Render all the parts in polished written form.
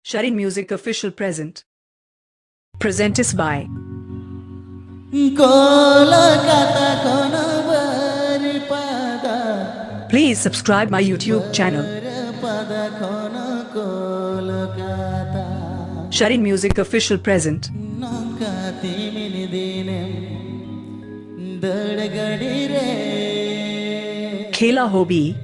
Sharin Music official present. Presented by Please subscribe my YouTube channel. Sharin Music official present. Khela Hobi.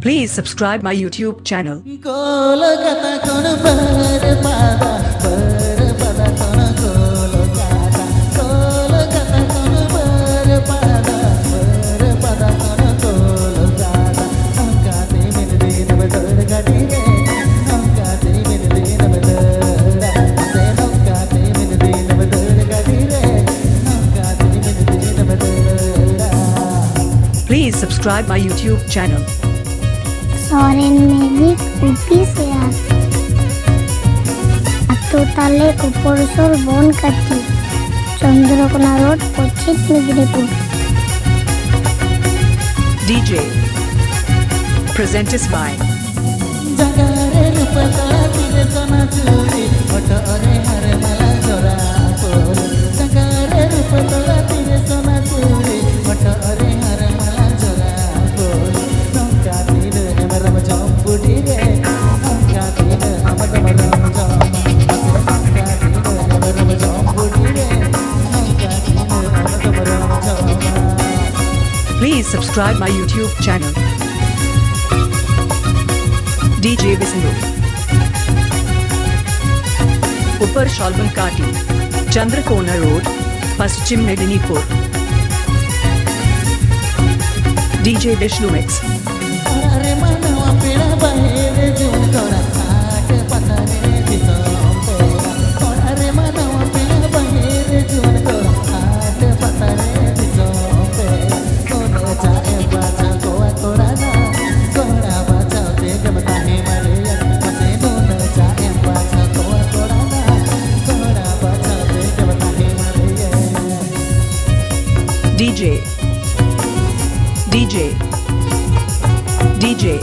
Please subscribe my YouTube channel. Please subscribe my YouTube channel. Swapan Kumar upi sehat. Atu tale kupursur bon kati. Chandrakona Road, Kochit, Midnapur. DJ. Presented by Please subscribe my YouTube channel. DJ Visnu. Upar Swapan Kati. Chandrakona Road, Paschim Medinipur. DJ Vishnu Mix. DJ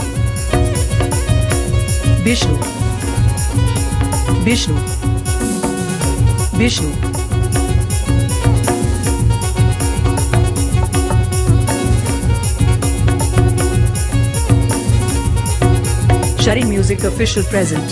Vishnu Sharin Music official present.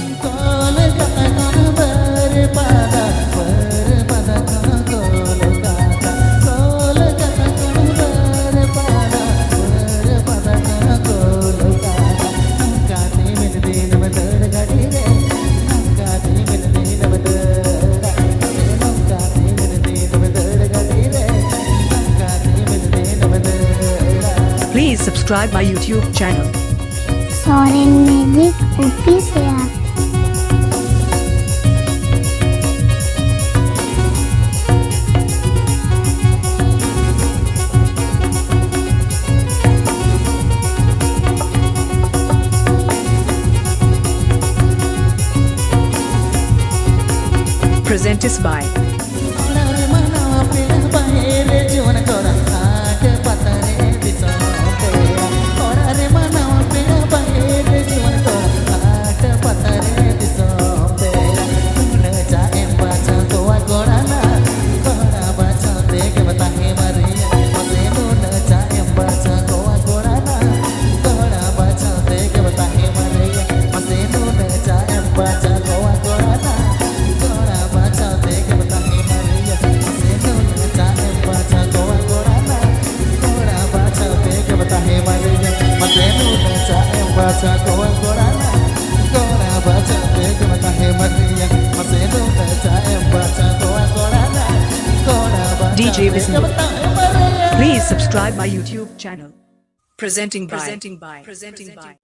Please subscribe my YouTube channel. Swapan Kumar upi sehat. Presented by DJ Visnu. Please subscribe my YouTube channel. Presenting by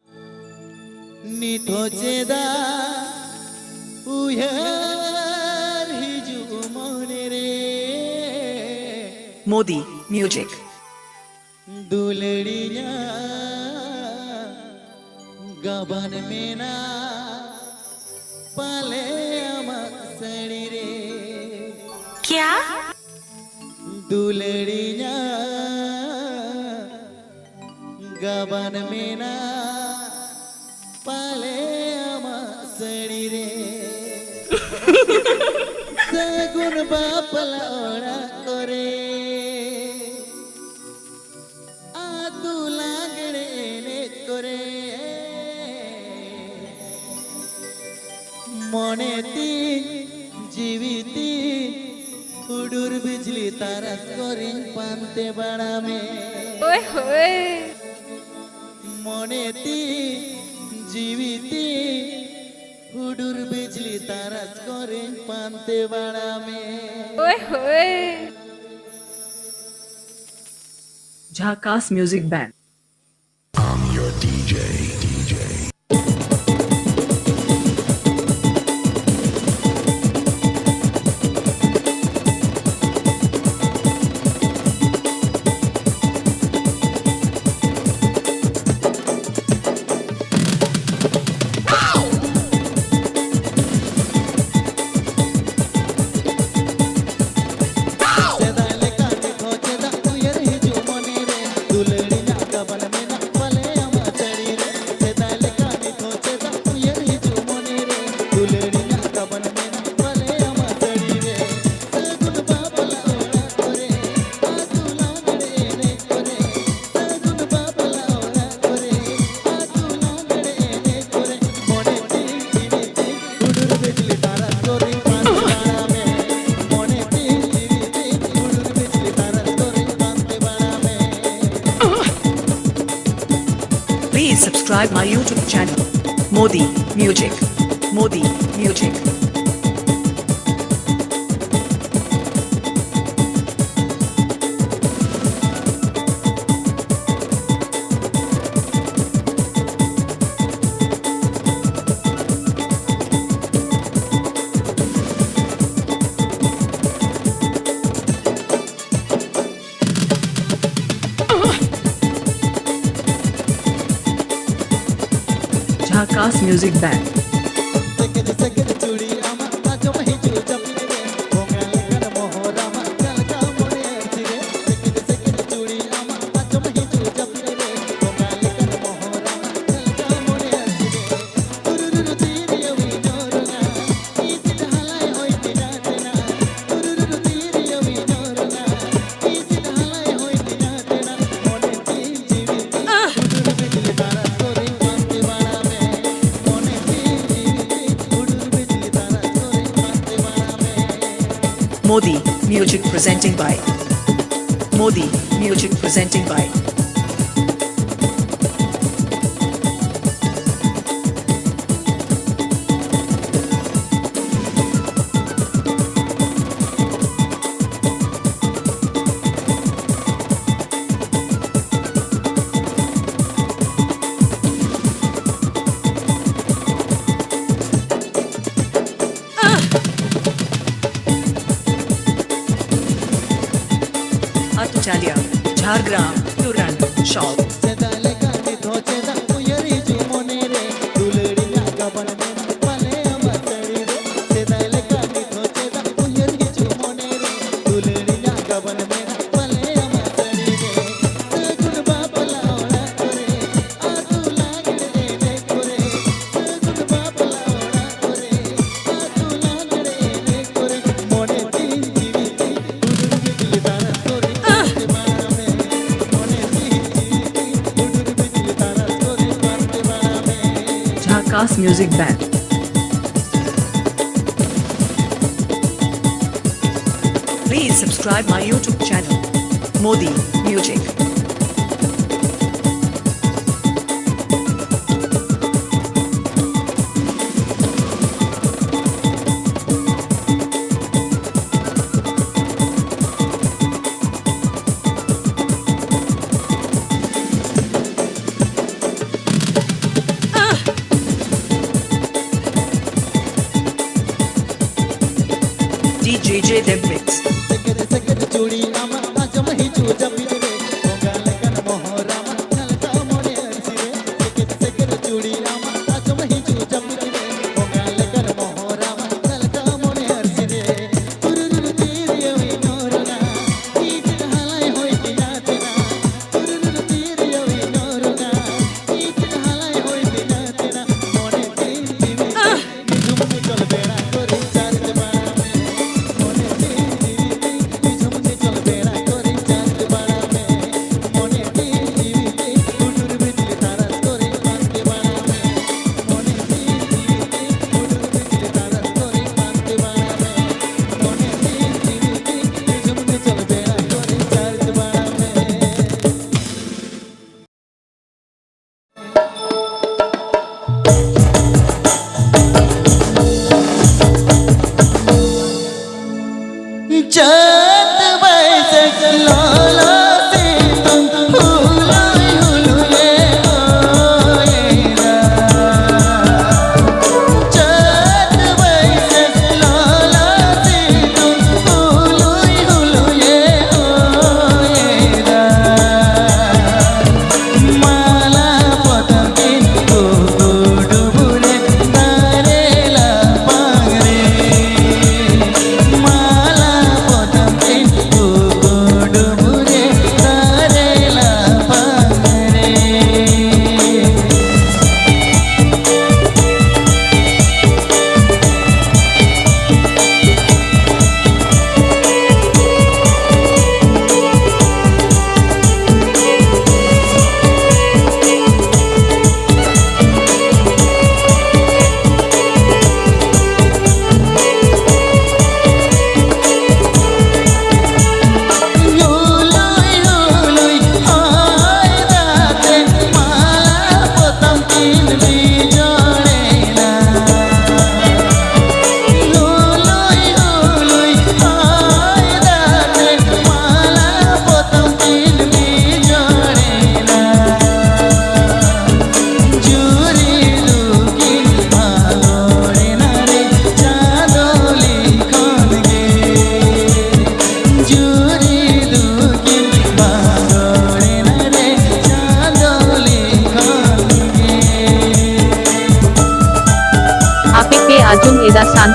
Modi Music. गबन में ना पाले सड़ी रे क्या दुलड़िया गाबान मेना पाले आमा सड़ी रे सगुन बापला ओड़ा करे आतु लागड़े ने करे मनेती जीविती उडुर बिजली तारस करे पानते बड़ा में ओए होए मनेती जीविती उडुर बिजली तारस करे पानते बड़ा में ओए होए Jharkhas Music Band. I'm your DJ. Please subscribe my YouTube channel, Modi Music. Modi Music. Jharkhas Music Band. Modi Music presenting by Modi Music presenting by Atuchalia, Jhargram, Turan, Shop. Jharkhas Music Band. Please subscribe my YouTube channel, Modi Music. DJ Dem Mix.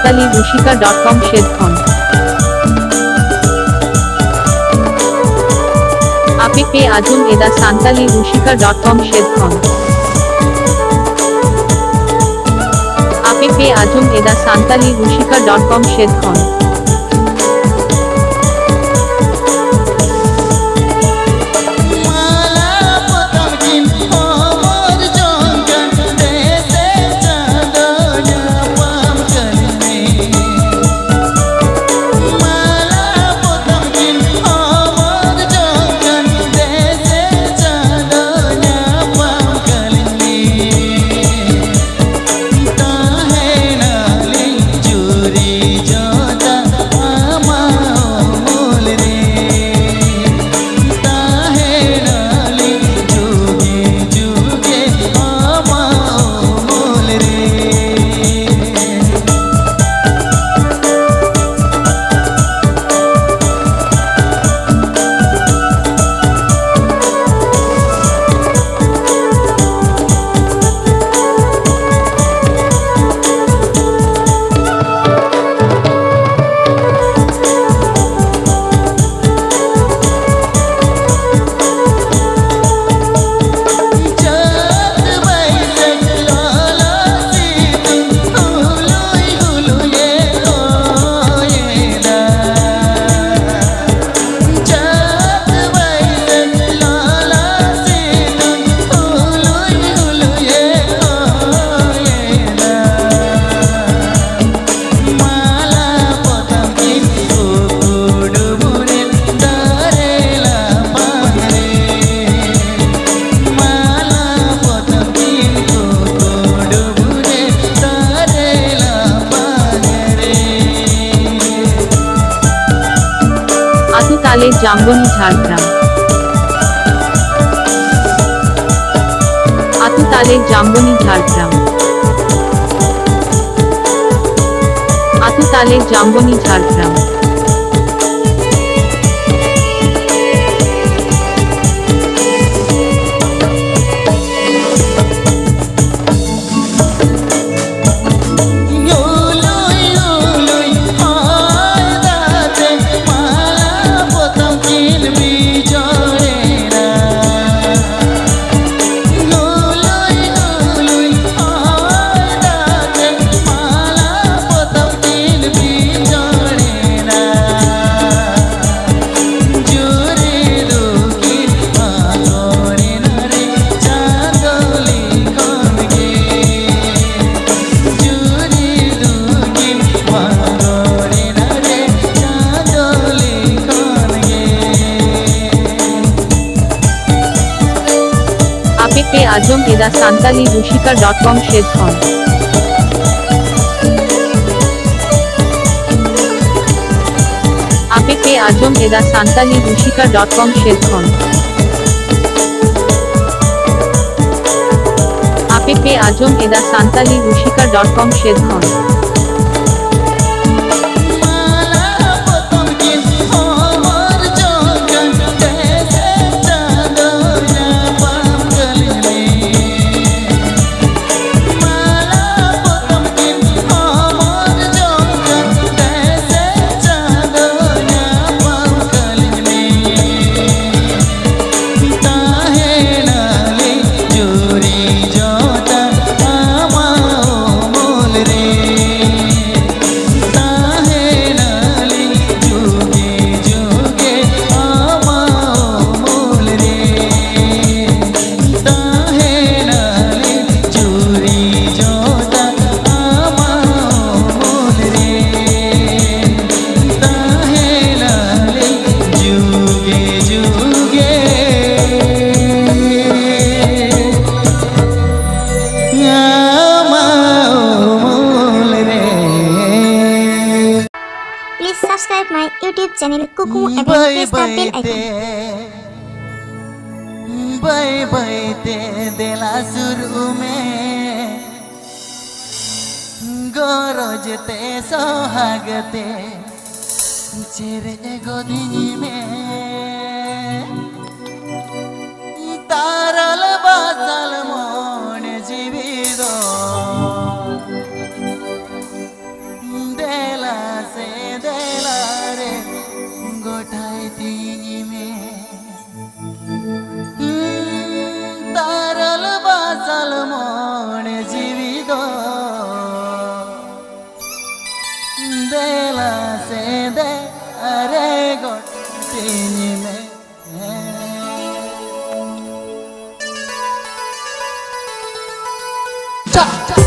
santali rushika.com shedkhon ape pe ajum eda santali rushika.com shedkhon ape pe ajum eda santali rushika.com shedkhon তালে Zamboni Jhargram আতু তালে Zamboni Jhargram আতু তালে Zamboni Jhargram पे आजम एदा santali rushika.com shedkhon ape pe ajom eda santali rushika.com shedkhon ape pe ajom eda santali rushika.com shedkhon subscribe my YouTube channel Kuku and press the bell icon. Bye bye दिला शुरू में गरजते सोहागते चेरे गोदी में तारल basal मोन जीविदो cha